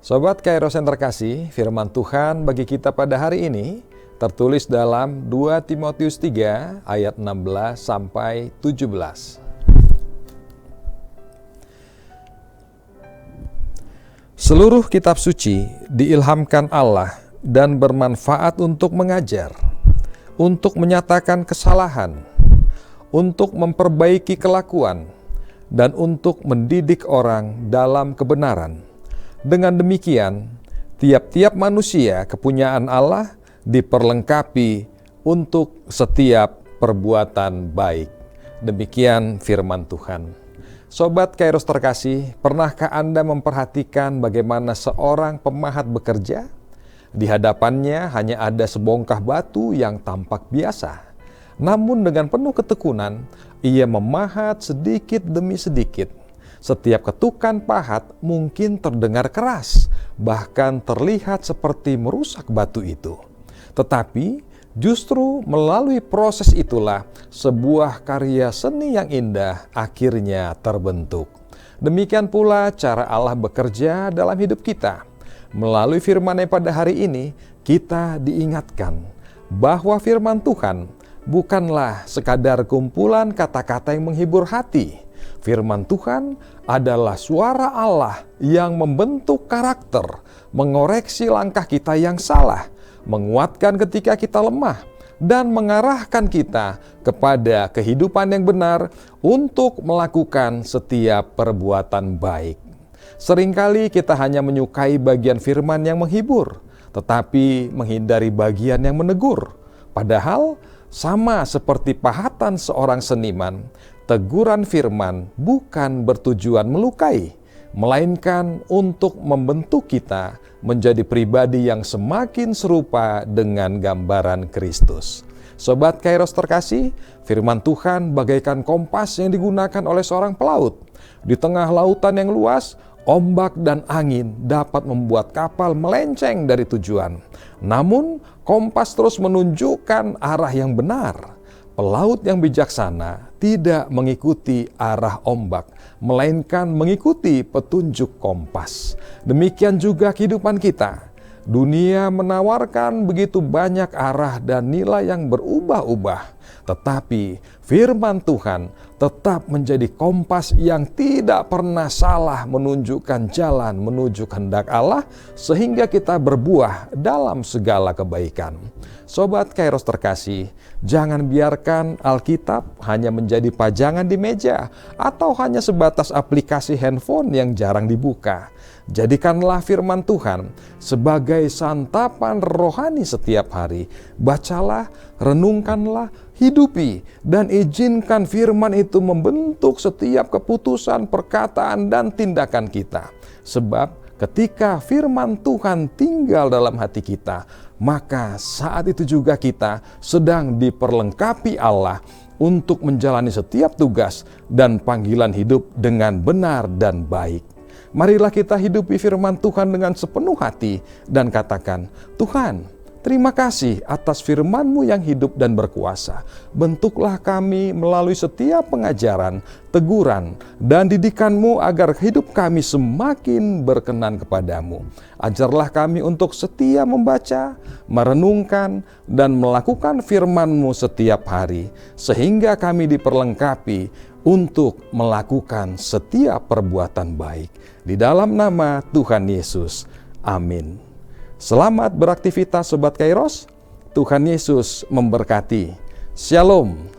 Sobat Kairos yang terkasih, firman Tuhan bagi kita pada hari ini tertulis dalam 2 Timotius 3 ayat 16 sampai 17. Seluruh kitab suci diilhamkan Allah dan bermanfaat untuk mengajar, untuk menyatakan kesalahan, untuk memperbaiki kelakuan, dan untuk mendidik orang dalam kebenaran. Dengan demikian, tiap-tiap manusia kepunyaan Allah diperlengkapi untuk setiap perbuatan baik. Demikian firman Tuhan. Sobat Kairos terkasih, pernahkah Anda memperhatikan bagaimana seorang pemahat bekerja? Di hadapannya hanya ada sebongkah batu yang tampak biasa. Namun dengan penuh ketekunan, ia memahat sedikit demi sedikit. Setiap ketukan pahat mungkin terdengar keras, bahkan terlihat seperti merusak batu itu. Tetapi justru melalui proses itulah sebuah karya seni yang indah akhirnya terbentuk. Demikian pula cara Allah bekerja dalam hidup kita. Melalui firman-Nya pada hari ini, kita diingatkan bahwa firman Tuhan bukanlah sekadar kumpulan kata-kata yang menghibur hati. Firman Tuhan adalah suara Allah yang membentuk karakter, mengoreksi langkah kita yang salah, menguatkan ketika kita lemah, dan mengarahkan kita kepada kehidupan yang benar untuk melakukan setiap perbuatan baik. Seringkali kita hanya menyukai bagian firman yang menghibur, tetapi menghindari bagian yang menegur. Padahal sama seperti pahatan seorang seniman, teguran firman bukan bertujuan melukai, melainkan untuk membentuk kita menjadi pribadi yang semakin serupa dengan gambaran Kristus. Sobat Kairos terkasih, firman Tuhan bagaikan kompas yang digunakan oleh seorang pelaut. Di tengah lautan yang luas, ombak dan angin dapat membuat kapal melenceng dari tujuan. Namun, kompas terus menunjukkan arah yang benar. Pelaut yang bijaksana tidak mengikuti arah ombak, melainkan mengikuti petunjuk kompas. Demikian juga kehidupan kita. Dunia menawarkan begitu banyak arah dan nilai yang berubah-ubah. Tetapi firman Tuhan tetap menjadi kompas yang tidak pernah salah menunjukkan jalan menuju kehendak Allah sehingga kita berbuah dalam segala kebaikan. Sobat Kairos terkasih, jangan biarkan Alkitab hanya menjadi pajangan di meja atau hanya sebatas aplikasi handphone yang jarang dibuka. Jadikanlah firman Tuhan sebagai santapan rohani setiap hari. Bacalah, renungkanlah, hidupi, dan izinkan firman itu membentuk setiap keputusan, perkataan, dan tindakan kita. Sebab ketika firman Tuhan tinggal dalam hati kita, maka saat itu juga kita sedang diperlengkapi Allah untuk menjalani setiap tugas dan panggilan hidup dengan benar dan baik. Marilah kita hidupi firman Tuhan dengan sepenuh hati dan katakan, Tuhan, terima kasih atas firman-Mu yang hidup dan berkuasa. Bentuklah kami melalui setiap pengajaran, teguran, dan didikan-Mu agar hidup kami semakin berkenan kepadamu. Ajarlah kami untuk setia membaca, merenungkan, dan melakukan firman-Mu setiap hari, sehingga kami diperlengkapi untuk melakukan setiap perbuatan baik. Di dalam nama Tuhan Yesus. Amin. Selamat beraktivitas Sobat Kairos. Tuhan Yesus memberkati. Shalom.